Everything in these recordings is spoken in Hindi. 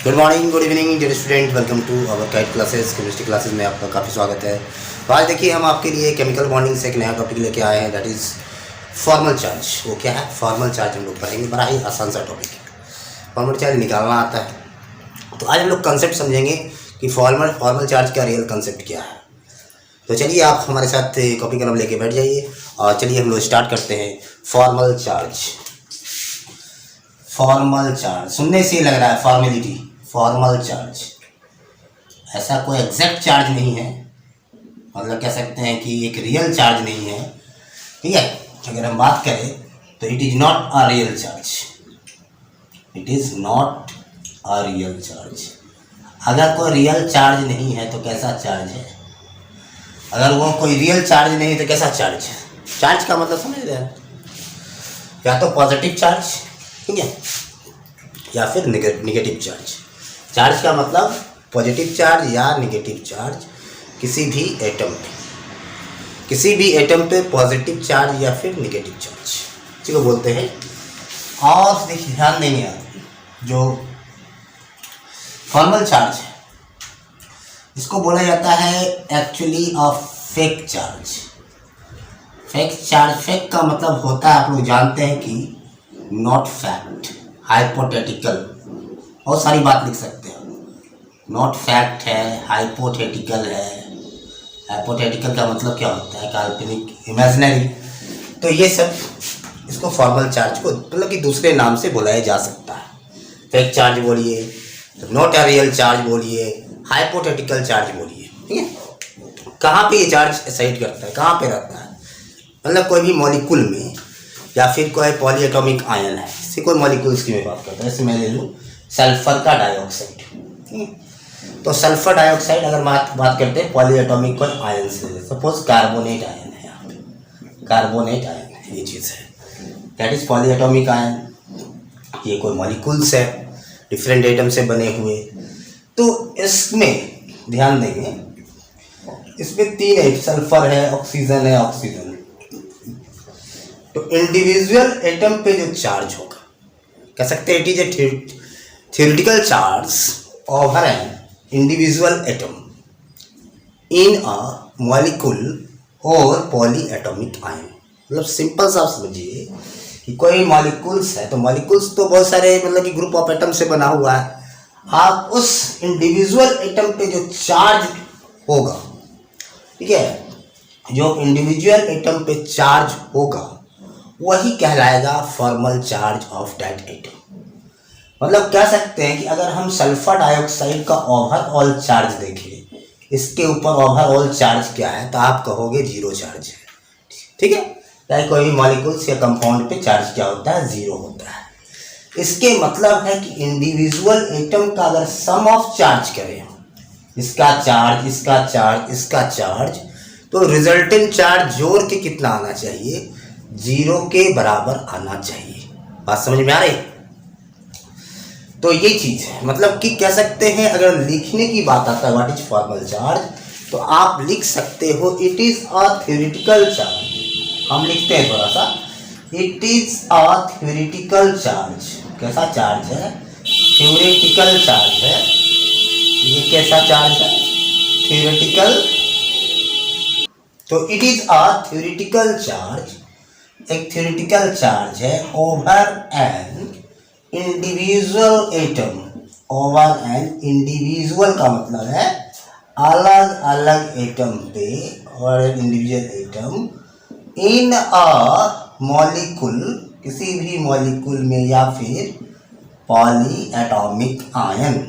Good morning, good evening dear student, welcome to our guide classes. Chemistry classes में आपका काफ़ी स्वागत है। तो आज देखिए हम आपके लिए केमिकल बॉन्डिंग से एक नया टॉपिक लेके आए हैं, दैट इज़ फॉर्मल चार्ज। वो क्या है? फॉर्मल चार्ज हम लोग पढ़ेंगे। बड़ा ही आसान सा टॉपिक है, फॉर्मल चार्ज निकालना आता है। तो आज हम लोग कंसेप्ट समझेंगे कि फॉर्मल चार्ज का रियल कंसेप्ट क्या है। तो चलिए आप हमारे साथ कॉपी कलम लेके बैठ जाइए और चलिए हम लोग स्टार्ट करते हैं। फॉर्मल चार्ज, फॉर्मल चार्ज सुनने से लग रहा है फॉर्मेलिटी। फॉर्मल चार्ज ऐसा कोई एग्जैक्ट चार्ज नहीं है, मतलब कह सकते हैं कि एक रियल चार्ज नहीं है। ठीक है, अगर हम बात करें तो it is not a real charge, it is not a real charge. अगर कोई रियल चार्ज नहीं है तो कैसा चार्ज है? अगर वो कोई रियल चार्ज नहीं तो कैसा चार्ज है? चार्ज का मतलब समझ रहे हैं, या तो पॉजिटिव चार्ज, ठीक है, या फिर निगेटिव चार्ज। चार्ज का मतलब पॉजिटिव चार्ज या निगेटिव चार्ज किसी भी एटम पे पॉजिटिव चार्ज या फिर निगेटिव चार्ज इसी को बोलते हैं। और देखिए ध्यान देंगे आप, जो फॉर्मल चार्ज है इसको बोला जाता है actually a fake charge. Fake का मतलब होता है, आप लोग जानते हैं कि नॉट फैक्ट, हाइपोथेटिकल, बहुत सारी बात लिख सकते हैं। नॉट फैक्ट है, हाइपोथेटिकल है। हाइपोथेटिकल का मतलब क्या होता है? काल्पनिक, इमेजिनरी। तो ये सब इसको फॉर्मल चार्ज को मतलब कि दूसरे नाम से बुलाया जा सकता है। फेक चार्ज बोलिए, नॉट अ रियल चार्ज बोलिए, हाइपोथेटिकल चार्ज बोलिए। ठीक है, कहाँ पे ये चार्ज एक्साइट करता है, कहाँ पे रहता है? मतलब कोई भी मॉलिक्यूल में, या फिर कोई पॉलीएटॉमिक आयन है, इससे कोई मॉलिक्यूल्स की मैं बात करता हूँ। जैसे मैं ले लूँ सल्फर का डाइऑक्साइड। तो सल्फर डाइऑक्साइड अगर बात करते हैं पॉलीएटॉमिक कोई आयन से, सपोज कार्बोनेट आयन है, यहाँ पे कार्बोनेट आयन है, ये चीज़ है, दैट इज पॉलीएटॉमिक आयन। ये कोई मॉलिक्यूल्स है डिफरेंट एटम से बने हुए। तो इसमें ध्यान देंगे, इसमें तीन है, सल्फर है, ऑक्सीजन है, ऑक्सीजन। तो इंडिविजुअल एटम पे जो चार्ज होगा, कह सकते हैं it is a theoretical charge over an individual atom in a molecule or polyatomic ion। मतलब सिंपल सा समझिए कि कोई मॉलिक्यूल्स है, तो मॉलिक्यूल्स तो बहुत सारे मतलब कि ग्रुप ऑफ एटम से बना हुआ है। आप उस इंडिविजुअल एटम पे जो चार्ज होगा, ठीक है, जो इंडिविजुअल एटम पे चार्ज होगा वही कहलाएगा formal charge of that atom. मतलब कह सकते हैं कि अगर हम सल्फर डाइऑक्साइड का ओवरऑल चार्ज देखें, इसके ऊपर ओवरऑल चार्ज क्या है, तो आप कहोगे जीरो चार्ज है। ठीक है, चाहे कोई भी मॉलिक्यूल्स या कंपाउंड पे चार्ज क्या होता है? जीरो होता है। इसके मतलब है कि इंडिविजुअल एटम का अगर सम ऑफ चार्ज करें, इसका चार्ज, इसका चार्ज, इसका चार्ज, तो रिजल्टेंट चार्ज जोड़ के कितना आना चाहिए? जीरो के बराबर आना चाहिए। बात समझ में आ रही? तो ये चीज़ है, मतलब कि कह सकते हैं अगर लिखने की बात आता है व्हाट इज फॉर्मल चार्ज, तो आप लिख सकते हो it is a theoretical charge. हम लिखते हैं थोड़ा सा, it is a theoretical charge. कैसा चार्ज है? थ्योरेटिकल चार्ज है। ये कैसा चार्ज है? थ्योरेटिकल। तो it is a theoretical charge, एक थ्योरेटिकल चार्ज है over an individual atom. Over an individual का मतलब है अलग अलग एटम पे, और individual atom in a molecule, किसी भी मॉलिक्यूल में, या फिर polyatomic ion.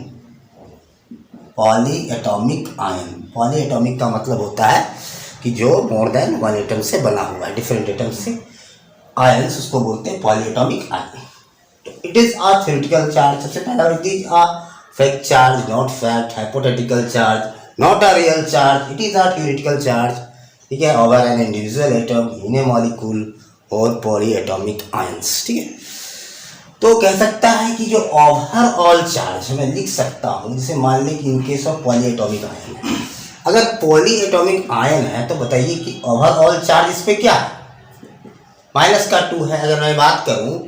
Polyatomic ion, polyatomic का मतलब होता है कि जो मोर देन वन एटम से बना हुआ है, डिफरेंट एटम से आयन्स, उसको बोलते हैं polyatomic ion. It is a theoretical charge. सबसे पहला it is a fake charge, not fact, hypothetical charge, not a real charge, it is a theoretical charge. ठीक है, over an individual atom in A molecule और पॉलीएटॉमिक आयंस। ठीक है, तो कह सकता है कि जो ओवरऑल चार्ज मैं लिख सकता हूँ, जैसे मान लें कि इन केस ऑफ पॉलीएटॉमिक आयन है, अगर पॉलीएटॉमिक आयन है तो बताइए कि ओवरऑल चार्ज इस पे क्या है? -2 है। अगर मैं बात करूँ,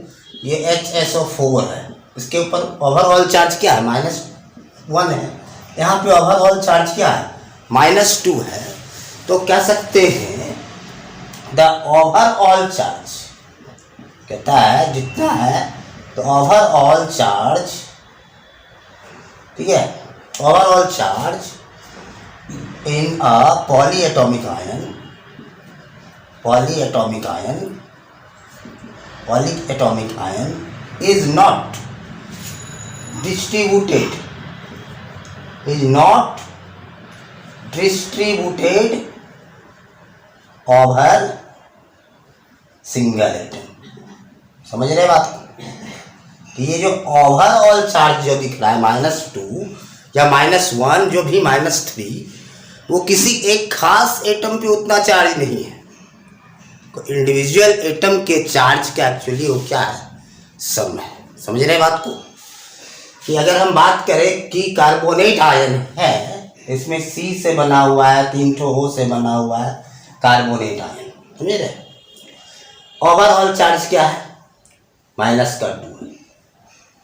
ये HSO4 है, इसके ऊपर ओवरऑल चार्ज क्या है? 1 है, यहाँ पे ओवरऑल चार्ज क्या है, -2 है, तो कह सकते हैं द ओवरऑल चार्ज, कहता है जितना है तो ओवरऑल चार्ज, ठीक है, overall charge in a polyatomic ion is not distributed over single atom. समझ रहे बात को? कि ये जो ओवरऑल चार्ज जो दिख रहा है -2 या -1 जो भी -3, वो किसी एक खास एटम पे उतना चार्ज नहीं है, इंडिविजुअल एटम के चार्ज का एक्चुअली वो क्या है, सम है। समझ रहे बात को? कि अगर हम बात करें कि कार्बोनेट आयन है, इसमें C से बना हुआ है, 3 ठो O से बना हुआ है कार्बोनेट आयन, समझ रहे? ओवरऑल चार्ज क्या है, -2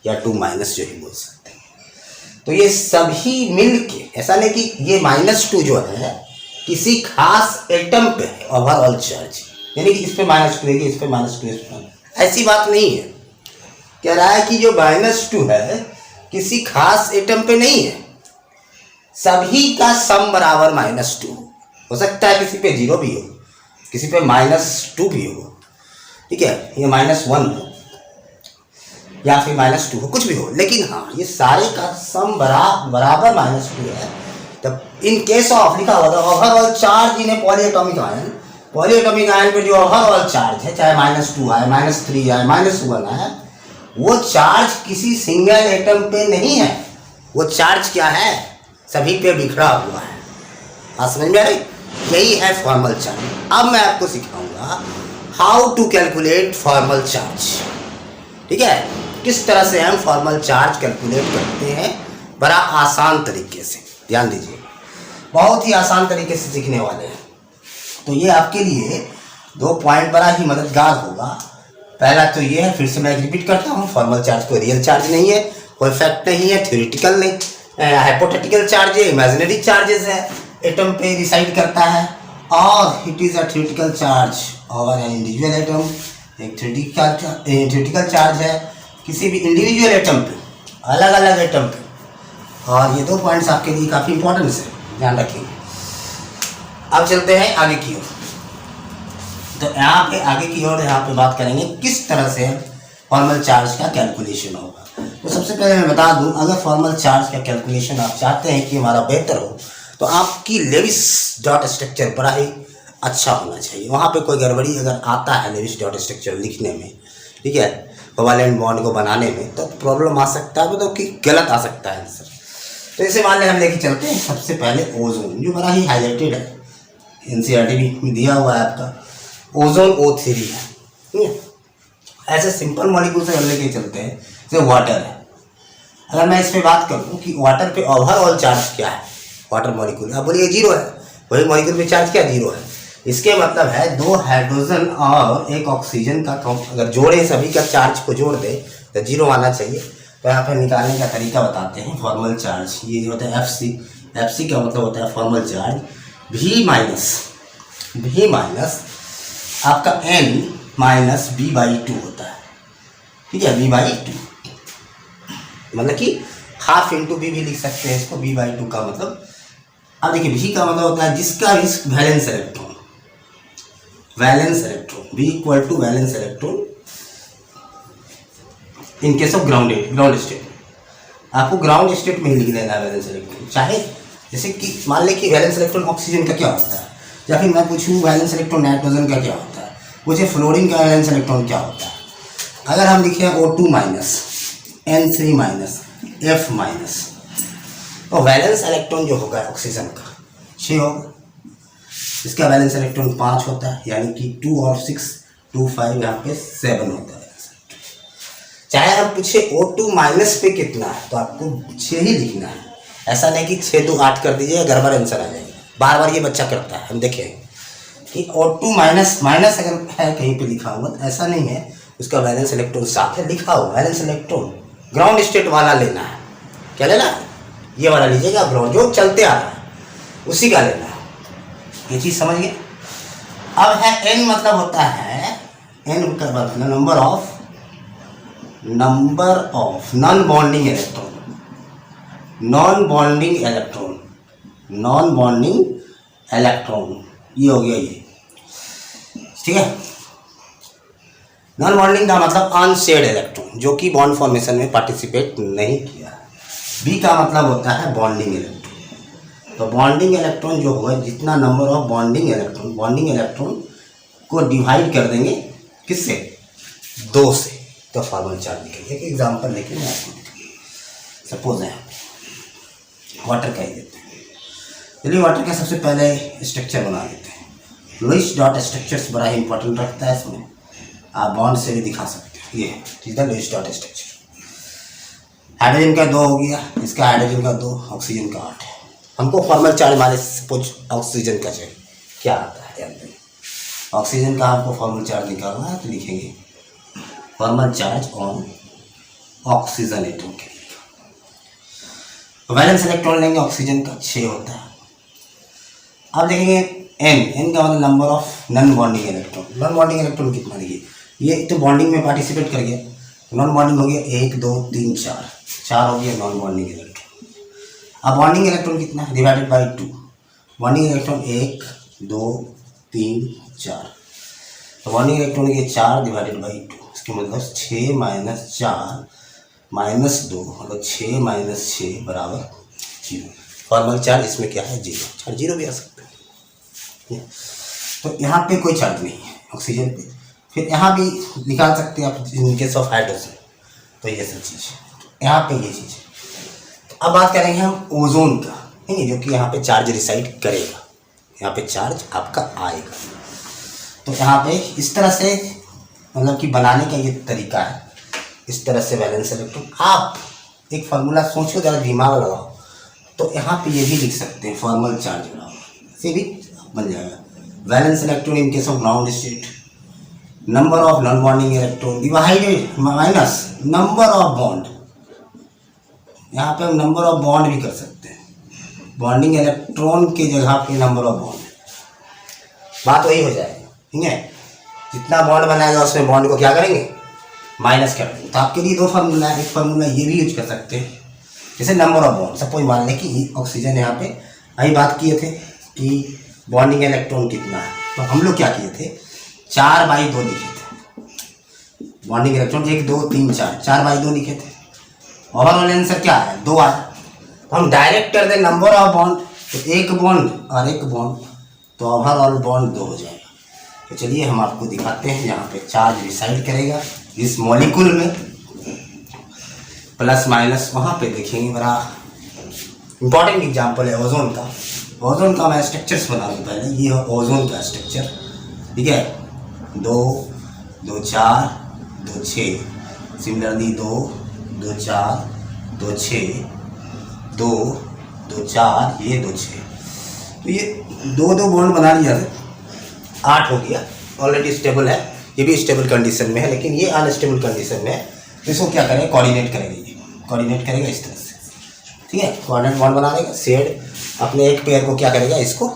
या 2- जो ही बोल सकते हैं। तो ये सभी मिलके, ऐसा नहीं कि ये -2 जो है किसी खास एटम पे है ओवरऑल चार्ज, यानी कि इस पे -2 है, इस पे -2, इस पे, ऐसी बात नहीं है। कह रहा है कि जो -2 है किसी खास एटम पे नहीं है, सभी का सम बराबर -2 हो सकता है, किसी पे 0 भी हो, किसी पे -2 भी हो, ठीक है, ये -1 हो या फिर -2 हो, कुछ भी हो, लेकिन हाँ ये सारे का सम बराबर -2 है। तब इन केस ऑफ लिखा हुआ था overall charge in A polyatomic ion पे जो ओवरऑल चार्ज है, चाहे -2 आए, -3 आए, -1 आए, वो चार्ज किसी सिंगल एटम पे नहीं है, वो चार्ज क्या है, सभी पे बिखरा हुआ है। बात समझ में आ रही? यही है फॉर्मल चार्ज। अब मैं आपको सिखाऊंगा how to calculate formal charge, ठीक है, किस तरह से हम फॉर्मल चार्ज कैलकुलेट करते हैं, बड़ा आसान तरीके से। ध्यान दीजिए, बहुत ही आसान तरीके से सीखने वाले हैं। तो ये आपके लिए 2 पॉइंट बड़ा ही मददगार होगा। पहला तो ये है, फिर से मैं रिपीट करता हूँ, फॉर्मल चार्ज कोई रियल चार्ज नहीं है, कोई फैक्ट नहीं है, थ्योरेटिकल नहीं, हाइपोथेटिकल चार्ज है, इमेजिनरी चार्जेस है, एटम पे रिसाइड करता है, और it is a theoretical charge और एन इंडिविजुअल एटम, एक थ्योरेटिकल चार्ज है किसी भी इंडिविजुअल एटम पे, अलग अलग एटम पे। और ये 2 पॉइंट्स आपके लिए काफ़ी इंपॉर्टेंट है, ध्यान रखिए। अब चलते हैं आगे की ओर। तो यहाँ पे आगे की ओर यहाँ पे बात करेंगे किस तरह से फॉर्मल चार्ज का कैलकुलेशन होगा। तो सबसे पहले मैं बता दूं, अगर फॉर्मल चार्ज का कैलकुलेशन आप चाहते हैं कि हमारा बेहतर हो, तो आपकी लेविस डॉट स्ट्रक्चर बड़ा ही अच्छा होना चाहिए। वहाँ पे कोई गड़बड़ी अगर आता है लेविस डॉट स्ट्रक्चर लिखने में, ठीक है, कोवैलेंट बॉन्ड को बनाने में, तो प्रॉब्लम आ सकता है, मतलब कि गलत आ सकता है आंसर। तो इसे मान लें हम लेके चलते हैं सबसे पहले ओजोन, जो बड़ा ही हाईलाइटेड है, NCERT में दिया हुआ है आपका, ओजोन O3 है, ठीक है। ऐसे सिंपल मॉलिक्यूल से हम लेके चलते हैं, जैसे वाटर है। अगर मैं इस पर बात करूँ कि वाटर पे ओवरऑल चार्ज क्या है, वाटर मॉलिक्यूल, आप बोलिए 0 है, वही मॉलिक्यूल पे चार्ज क्या 0 है। इसके मतलब है 2 हाइड्रोजन और 1 ऑक्सीजन का अगर जोड़े, सभी का चार्ज को जोड़ दे तो 0 आना चाहिए। तो यहाँ पर निकालने का तरीका बताते हैं, फॉर्मल चार्ज ये जो होता है FC का मतलब होता है फॉर्मल चार्ज, V माइनस आपका N माइनस B/2 होता है, ठीक है, B/2, मतलब कि हाफ इंटू B भी लिख सकते हैं इसको, B/2 का मतलब। अब देखिए V का मतलब होता है जिसका भी valence electron, V equal to valence electron in case of ground state. आपको ग्राउंड स्टेट में ही लिख देना है वैलेंस इलेक्ट्रॉन, चाहे जैसे कि मान लें कि वैलेंस इलेक्ट्रॉन ऑक्सीजन का क्या होता है, या फिर मैं पूछूँ वैलेंस इलेक्ट्रॉन नाइट्रोजन का क्या होता है, मुझे फ्लोरीन का वैलेंस इलेक्ट्रॉन क्या होता है। अगर हम लिखें O2 minus N3 minus F minus, तो वैलेंस इलेक्ट्रॉन जो होगा ऑक्सीजन का 6 होगा, इसका वैलेंस इलेक्ट्रॉन 5 होता है, यानी कि 2 और 6 2 5 यहाँ पे 7 होता है। चाहे हम पूछे O2 माइनस पे कितना है, तो आपको 6 ही लिखना है, ऐसा नहीं कि 6 2 8 कर दीजिए, गड़बड़ आंसर आ जाएगा। बार बार ये बच्चा करता है, हम देखें कि O2 माइनस अगर है कहीं पे लिखा हुआ, तो ऐसा नहीं है, उसका वैलेंस इलेक्ट्रॉन साथ है लिखा हुआ, वैलेंस इलेक्ट्रॉन ग्राउंड स्टेट वाला लेना है। क्या लेना है? ये वाला लीजिएगा ब्रॉन्ज, जो चलते आ रहा है उसी का लेना है। ये चीज़ समझ गए। अब है n, मतलब होता है n का मतलब number of non bonding electron, non bonding electron, ये हो गया ये, ठीक है। नॉन बॉन्डिंग का मतलब अनशेयर्ड इलेक्ट्रॉन, जो कि बॉन्ड फॉर्मेशन में पार्टिसिपेट नहीं किया। बी का मतलब होता है बॉन्डिंग इलेक्ट्रॉन। तो बॉन्डिंग इलेक्ट्रॉन जो होगा, जितना नंबर ऑफ बॉन्डिंग इलेक्ट्रॉन को डिवाइड कर देंगे किससे, 2 से, तो फॉर्मल चार्ज लिखेंगे। एक एग्जांपल लेके मैं आपको दिखाऊंगा। सपोज है वाटर का ही देते हैं। चलिए वाटर का सबसे पहले स्ट्रक्चर बना लेते हैं। लुईस डॉट स्ट्रक्चर्स बड़ा ही इंपॉर्टेंट रखता है इसमें, आप बॉन्ड से भी दिखा सकते हैं। ये ठीक है, लुईस डॉट स्ट्रक्चर। हाइड्रोजन का 2 हो गया, इसका हाइड्रोजन का 2, ऑक्सीजन का 8 है। हमको फॉर्मल चार्ज माने सपोज ऑक्सीजन का चाहिए, क्या आता है यार, ऑक्सीजन का हमको फॉर्मल चार्ज निकालना है, तो लिखेंगे formal charge on oxygen atom के लिए। वैलेंस इलेक्ट्रॉन लेंगे, ऑक्सीजन का 6 होता है। अब देखेंगे n का मतलब number of non bonding electron. Non bonding electron कितना, देखिए ये तो बॉन्डिंग में पार्टिसिपेट कर गया, नॉन बॉन्डिंग हो गया 1 2 3 4 हो गया नॉन बॉन्डिंग इलेक्ट्रॉन। अब बॉन्डिंग इलेक्ट्रॉन कितना है, डिवाइडेड बाई 2। बॉन्डिंग इलेक्ट्रॉन 1 2 3 4, तो बॉन्डिंग इलेक्ट्रॉन के 4 डिवाइडेड बाई 2, इसके मतलब 6 - 4 - 2, मतलब 6 - 6 बराबर 0। फॉर्मल चार्ज इसमें क्या है, 0। चार्ज 0 भी आ सकता है। तो यहाँ पे कोई चार्ज नहीं है ऑक्सीजन पे। फिर यहाँ भी निकाल सकते हैं आप इन केस ऑफ हाइड्रोजन। तो ये सब चीज़ यहाँ पे, ये चीज़। तो अब बात करेंगे हम ओजोन का, ठीक है, जो कि यहाँ पे चार्ज रिसाइड करेगा, यहाँ पे चार्ज आपका आएगा। तो यहाँ पे इस तरह से मतलब कि बनाने का ये तरीका है, इस तरह से वैलेंस इलेक्ट्रॉन। आप एक फार्मूला सोचो, ज़रा दिमाग लगाओ, तो यहाँ पे ये भी लिख सकते हैं फॉर्मल चार्ज बनाओ, से भी बन जाएगा। Valence electron in case of ground state, number of non bonding electron divided minus number of bond. यहाँ पे हम नंबर ऑफ बॉन्ड भी कर सकते हैं, बॉन्डिंग इलेक्ट्रॉन के जगह पे नंबर ऑफ बॉन्ड, बात वही हो जाएगी, ठीक है। जितना बॉन्ड बनाएगा उसमें बॉन्ड को क्या करेंगे, माइनस कर देंगे। तो आपके लिए 2 फार्मूला है, एक फार्मूला ये भी यूज कर सकते हैं, जैसे नंबर ऑफ बॉन्ड। सपोज मान लें कि ऑक्सीजन यहाँ पे अभी बात किए थे कि बॉन्डिंग इलेक्ट्रॉन कितना है, तो हम लोग क्या किए थे, 4/2 लिखे थे। बॉन्डिंग इलेक्ट्रॉन 1 2 3 4/2 लिखे थे। ओवरऑल आंसर क्या है, 2 आया। तो हम डायरेक्ट कर दें नंबर ऑफ बॉन्ड, तो 1 बॉन्ड और 1 बॉन्ड, तो ओवरऑल बॉन्ड 2 हो जाएगा। तो चलिए हम आपको दिखाते हैं, यहाँ पे चार्ज रिसाइड करेगा इस मॉलिक्यूल में, प्लस माइनस वहाँ पे देखेंगे। बड़ा इंपॉर्टेंट एग्जाम्पल है ओजोन का। ओजोन का मैं स्ट्रक्चर्स बना दूँ पहले। ये है ओजोन का स्ट्रक्चर, ठीक है, 2 2 4 2 6, सिमिलरली 2 2 4 2 6 2 2 4, ये 2 6, तो ये 2 बॉन्ड बना लिया है, 8 हो गया। ऑलरेडी स्टेबल है, ये भी स्टेबल कंडीशन में है, लेकिन ये अनस्टेबल कंडीशन में है। तो इसको क्या करें, कोऑर्डिनेट करेंगे, ये कोऑर्डिनेट करेगा इस तरह से, ठीक है। कोऑर्डिनेट बॉन्ड बना देगा, शेड अपने एक पेयर को क्या करेगा, इसको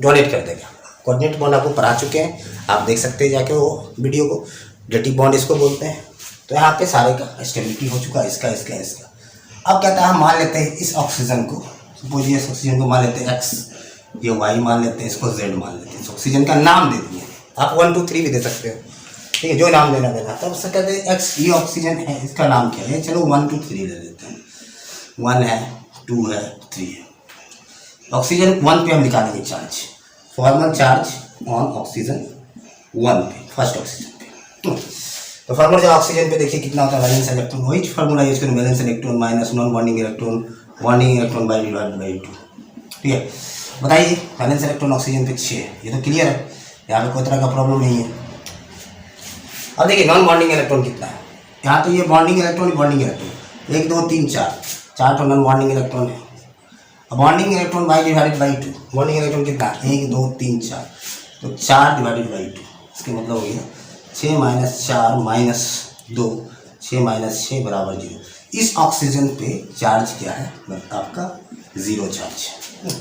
डोनेट कर देगा। कोऑर्डिनेट बॉन्ड आपको पढ़ा चुके हैं, आप देख सकते हैं जाके वो वीडियो को, डेटिव बॉन्ड इसको बोलते हैं। तो यहाँ पे सारे का स्टेबिलिटी हो चुका है, इसका इसका इसका। अब कहता है हम मान लेते हैं इस ऑक्सीजन को, सपोज ये ऑक्सीजन को मान लेते हैं x, ये y मान लेते हैं, इसको z मान लेते हैं। ऑक्सीजन का नाम दे दिए, आप 1 2 3 भी दे सकते हो, ठीक है, जो नाम देना देना। तब उससे कहते हैं x, ये ऑक्सीजन है, इसका नाम क्या है, चलो 1 2 3 ले लेते हैं। 1 है, 2 है, 3 है। ऑक्सीजन 1 पे हम निकालेंगे charge, formal charge on oxygen 1 पे, फर्स्ट ऑक्सीजन पे। तो फॉर्मूला ऑक्सीजन पे देखिए कितना होता है, वैलेंस इलेक्ट्रॉन, वही फॉर्मूला यूज करें, valence electron minus non bonding electron by divided by 2, ठीक है। बताइए वैलेंस इलेक्ट्रॉन ऑक्सीजन पे 6 है, ये तो क्लियर है, यहाँ पे कोई तरह का प्रॉब्लम नहीं है। अब देखिए नॉन बॉन्डिंग इलेक्ट्रॉन कितना है, यहाँ तो ये बॉन्डिंग इलेक्ट्रॉन 1 2 3 4 तो नॉन बॉन्डिंग इलेक्ट्रॉन है। अब bonding electron by divided by 2, bonding electron कितना, 1 2 3 4, तो 4 डिवाइडेड बाई 2, इसका मतलब हो गया 6 - 4 - 2, 6 - 6 बराबर 0। इस ऑक्सीजन पे चार्ज क्या है, आपका जीरो चार्ज है,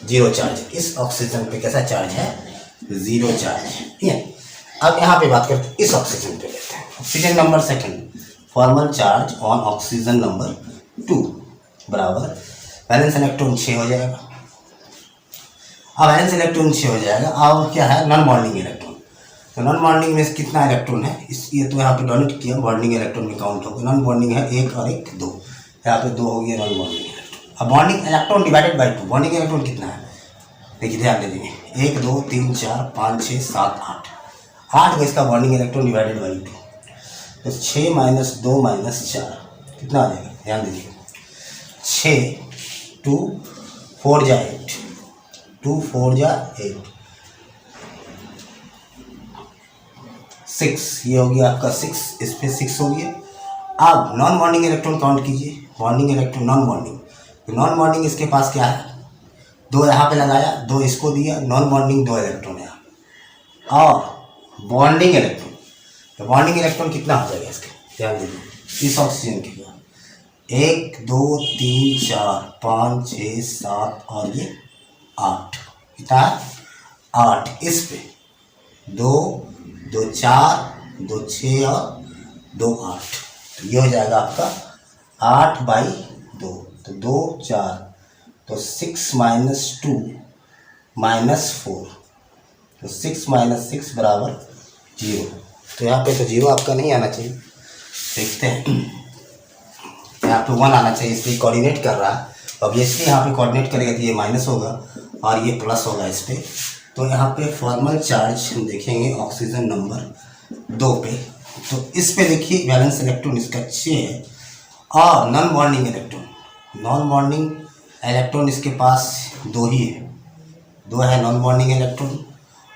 जीरो चार्ज। इस ऑक्सीजन पे कैसा चार्ज है, जीरो चार्ज है, ठीक है। अब यहाँ पे बात करते हैं इस ऑक्सीजन पे लेते हैं, oxygen number second, formal charge on oxygen number 2 बराबर वैलेंस इलेक्ट्रॉन 6 हो जाएगा। अब वैलेंस इलेक्ट्रॉन 6 हो जाएगा। अब क्या है, नॉन बॉन्डिंग इलेक्ट्रॉन। तो नॉन बॉन्डिंग में कितना इलेक्ट्रॉन है, इस ये तो यहाँ पे डोनेट किया, बॉन्डिंग इलेक्ट्रॉन में काउंट होगा। नॉन बॉन्डिंग है 1 और 1 2, यहाँ पे 2 हो गया नॉन बॉन्डिंग इलेक्ट्रॉन। अब bonding electron divided by 2, bonding electron कितना है, देखिए ध्यान दे दीजिए, 1 2 3 4 5 6 7 8, 8 को इसका बॉन्डिंग इलेक्ट्रॉन डिवाइडेड बाई 2, तो 6 माइनस 2 माइनस 4 कितना आ जाएगा, ध्यान दीजिए, 6 2 4 जा 8, 2 4 जा 8, 6, ये हो गया आपका 6, इस पे 6 हो गया। अब नॉन बॉन्डिंग इलेक्ट्रॉन काउंट कीजिए, बॉन्डिंग इलेक्ट्रॉन नॉन बॉन्डिंग, तो नॉन बॉन्डिंग इसके पास क्या है, 2 यहाँ पे लगाया, 2 इसको दिया, नॉन बॉन्डिंग 2 इलेक्ट्रॉन यहाँ, और बॉन्डिंग इलेक्ट्रॉन, तो बॉन्डिंग इलेक्ट्रॉन कितना हो जाएगा इसके, ध्यान दीजिए, इस ऑक्सीजन के बाद 1 2 3 4 5 6 7 और ये 8, कितना है 8, इस पे 2 2 4 2 6 और 2 8, तो ये हो जाएगा आपका 8 बाई 2, तो 2 4, तो 6 माइनस 2 माइनस 4, तो 6 माइनस 6 बराबर 0, तो यहाँ पे तो 0 आपका नहीं आना चाहिए, देखते हैं, यहाँ पे 1 आना चाहिए, इसलिए कोऑर्डिनेट कर रहा है, ऑब्वियसली यहाँ पे कोऑर्डिनेट करेगा तो ये माइनस होगा और ये प्लस होगा इस पर। तो यहाँ पे फॉर्मल चार्ज हम देखेंगे ऑक्सीजन नंबर 2 पे, तो इस पे देखिए वैलेंस इलेक्ट्रॉन इसका 6 है, और non bonding electron, non bonding electron इसके पास 2 ही है, 2 है नॉन बॉन्डिंग इलेक्ट्रॉन,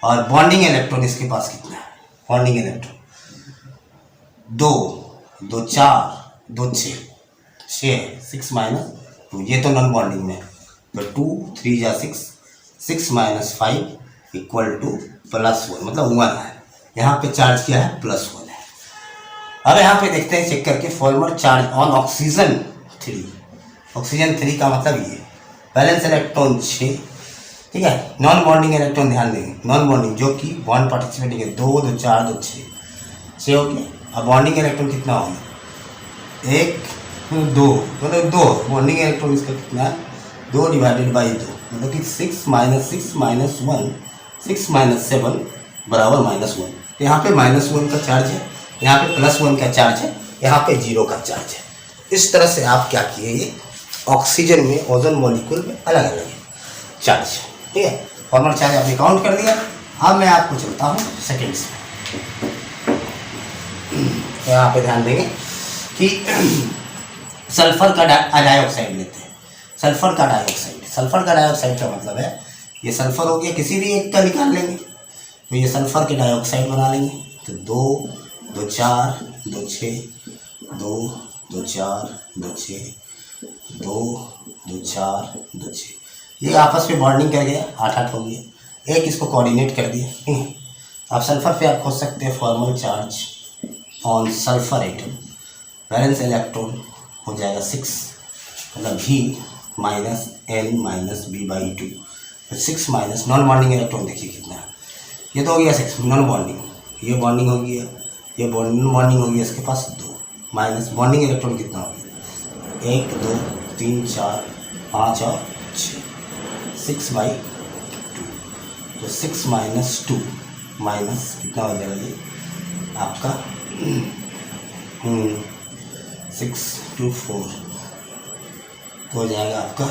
और बॉन्डिंग इलेक्ट्रॉन इसके पास कितना है, बॉन्डिंग इलेक्ट्रॉन 2 2 4 2 6 6 माइनस 2, ये तो नॉन बॉन्डिंग में, तो 2 3 जा 6, 6 माइनस 5 इक्वल टू +1, मतलब 1 है, यहाँ पे चार्ज क्या है, +1 है। अब यहाँ पे देखते हैं चेक करके, formal charge on oxygen 3, oxygen 3 का मतलब ये बैलेंस इलेक्ट्रॉन 6, ठीक है, नॉन बॉन्डिंग इलेक्ट्रॉन ध्यान देंगे, नॉन बॉन्डिंग जो कि बॉन्ड पार्टिसिपेटिंग है, 2 2 4 2 6 हो गया। अब बॉन्डिंग इलेक्ट्रॉन कितना होगा, 1 2, मतलब 2, बॉन्डिंग इलेक्ट्रॉन इसका कितना है, 2 डिवाइडेड बाई 2, मतलब कि 6 माइनस 6 माइनस 1, 6 माइनस 7 बराबर -1, यहाँ पे -1 का चार्ज है, यहाँ पे +1 का चार्ज है, यहाँ पे 0 का चार्ज है। इस तरह से आप क्या किए, ये ऑक्सीजन में ओजोन मॉलिक्यूल में अलग अलग है चार्ज, ठीक है, फॉर्मल चार्ज आपने काउंट कर दिया। अब मैं आपको चलता हूँ सेकेंड से, तो यहाँ पे ध्यान देंगे कि सल्फर का डाइऑक्साइड लेते हैं, सल्फर का डाइऑक्साइड, सल्फर का डाइऑक्साइड का मतलब है ये सल्फर हो गया, किसी भी एक का निकाल लेंगे, तो ये सल्फर के डाइऑक्साइड बना लेंगे, तो 2 2 4 2 6 2 2 4 2 6 2 2 4 2 6, ये आपस में बॉन्डिंग कर गया, 8 8 हो गया, एक इसको कोऑर्डिनेट कर दिया, ठीक है। आप सल्फर पे आप खोज सकते हैं formal charge on sulphur atom, valence electron हो जाएगा 6, मतलब V minus N minus B by 2, 6 minus non bonding electron देखिए कितना है, ये तो हो गया 6 नॉन बॉन्डिंग, ये बॉन्डिंग हो गया, ये बॉन्डिंग हो गया इसके पास 2, माइनस बॉन्डिंग इलेक्ट्रॉन कितना हो गया, 1 2 3 4 5 और 6, 6 बाई 2, तो 6 माइनस 2 माइनस कितना हो जाएगा ये आपका 6 2 4, हो जाएगा आपका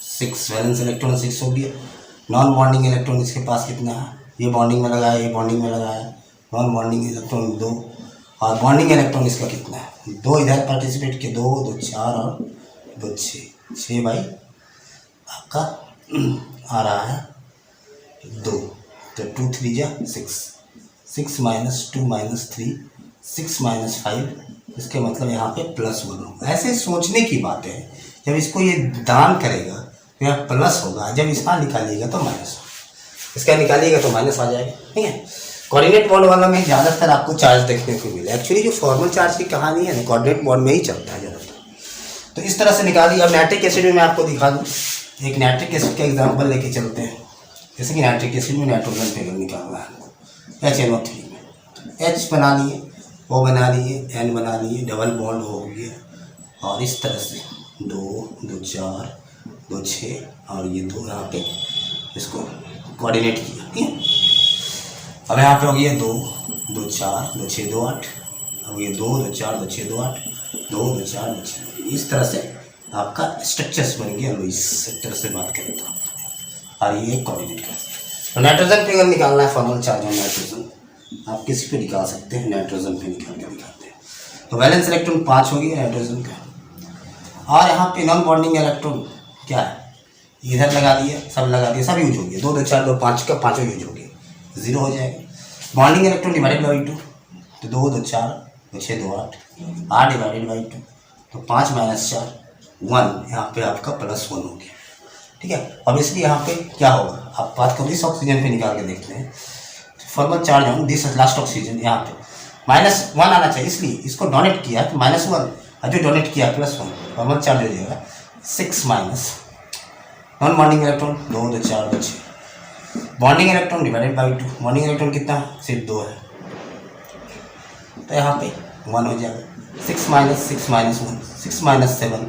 6, वैलेंस इलेक्ट्रॉन 6 हो गया। नॉन बॉन्डिंग इलेक्ट्रॉन इसके पास कितना है, ये बॉन्डिंग में लगाया, ये बॉन्डिंग में लगाया, नॉन बॉन्डिंग इलेक्ट्रॉन 2, और बॉन्डिंग इलेक्ट्रॉन इसका कितना है, 2 इधर पार्टिसिपेट किए, 2 2 4 और 2 6 बाई आपका आ रहा है 2, तो 2 3 जा 6, 6 माइनस 2 माइनस 3, 6 माइनस 5, इसके मतलब यहाँ पे +1 होगा। ऐसे सोचने की बात है, जब इसको ये दान करेगा तो यहाँ प्लस होगा, जब इसका निकालिएगा तो माइनस होगा, इसका निकालिएगा तो माइनस आ जाएगा, ठीक है। कोऑर्डिनेट बॉन्ड वाला में ज़्यादातर आपको चार्ज देखने को मिले। एक्चुअली जो फॉर्मल चार्ज की कहानी है ना कोऑर्डिनेट बॉन्ड में ही चलता है ज़्यादातर। तो इस तरह से निकालिए। अब नाइट्रिक एसिड में मैं आपको दिखा दूँ, एक नाइट्रिक एसिड का एग्जाम्पल लेके चलते हैं। जैसे कि नाइट्रिक एसिड में नाइट्रोजन फिगर निकालना है HNO3 में, H बना लिए, O बना लिए, N बना लिए, डबल बॉन्ड हो गया और इस तरह से 2 2 4 2 6 और ये 2 यहाँ पे इसको कोऑर्डिनेट किया। ठीक है, अब यहाँ पे हो गया 2 2 4 2 6 2 8, अब ये 2 2 4 2 6 2 8 2 2 4 2 6। इस तरह से आपका स्ट्रक्चर्स बन गया। लो इस तरह से बात करें तो और ये कोऑर्डिनेट करते हैं। तो नाइट्रोजन फिगर निकालना है, फॉर्मल चार्ज ऑन नाइट्रोजन आप किसी पे निकाल सकते हैं, नाइट्रोजन पे निकाल के दिखाते हैं। तो वैलेंस इलेक्ट्रॉन 5 हो गया नाइट्रोजन का। और यहाँ पे नॉन बॉन्डिंग इलेक्ट्रॉन क्या है, इधर लगा दिया, सब लगा दिया, सब यूज हो गया। 2 2 4 2 5 का 5 यूज हो गया, 0 हो जाएगा। बॉन्डिंग इलेक्ट्रॉन डिवाइडेड बाई 2, तो 2 2 4 2 6 2 8, 8 डिवाइडेड बाई 2, तो 5 - 4 1, यहाँ पे आपका +1 हो गया। ठीक है, अब इसलिए यहाँ पे क्या होगा, आप बात करो इस ऑक्सीजन पे निकाल के देखते हैं। Formal charge on this last oxygen, यहाँ पे -1 आना चाहिए, इसलिए इसको डोनेट किया तो -1 और जो डोनेट किया +1, फॉर्मल चार्ज हो जाएगा 6 minus non bonding electron 2 2 4 2 6, bonding electron divided by 2, bonding electron कितना सिर्फ 2 है, तो यहाँ पे 1 हो जाएगा। 6 माइनस 6 माइनस 1 6 माइनस 7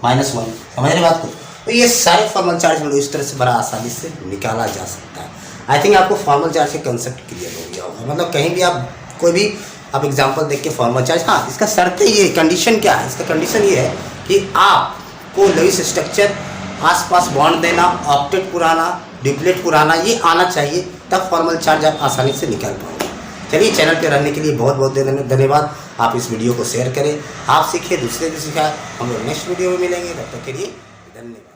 -1, समझ रहे बात को। तो ये सारे फॉर्मल चार्ज हम लोग इस तरह से बड़ा आसानी से निकाला जा सकता है। आई थिंक आपको फॉर्मल चार्ज के कंसेप्ट क्लियर हो गया होगा। मतलब कहीं भी आप कोई भी आप एग्जांपल देख के फॉर्मल चार्ज, हाँ इसका शर्त ये कंडीशन क्या है, इसका कंडीशन ये है कि आपको लुईस स्ट्रक्चर आसपास बॉन्ड देना, ऑक्टेट पुराना, डिप्लेट पुराना, ये आना चाहिए, तब फॉर्मल चार्ज आप आसानी से निकाल पाओगे। चलिए, चैनल पे रहने के लिए बहुत बहुत धन्यवाद। आप इस वीडियो को शेयर करें, आप सीखिए, दूसरे को सिखाएं। हम लोग नेक्स्ट वीडियो में मिलेंगे, तब तक के लिए धन्यवाद।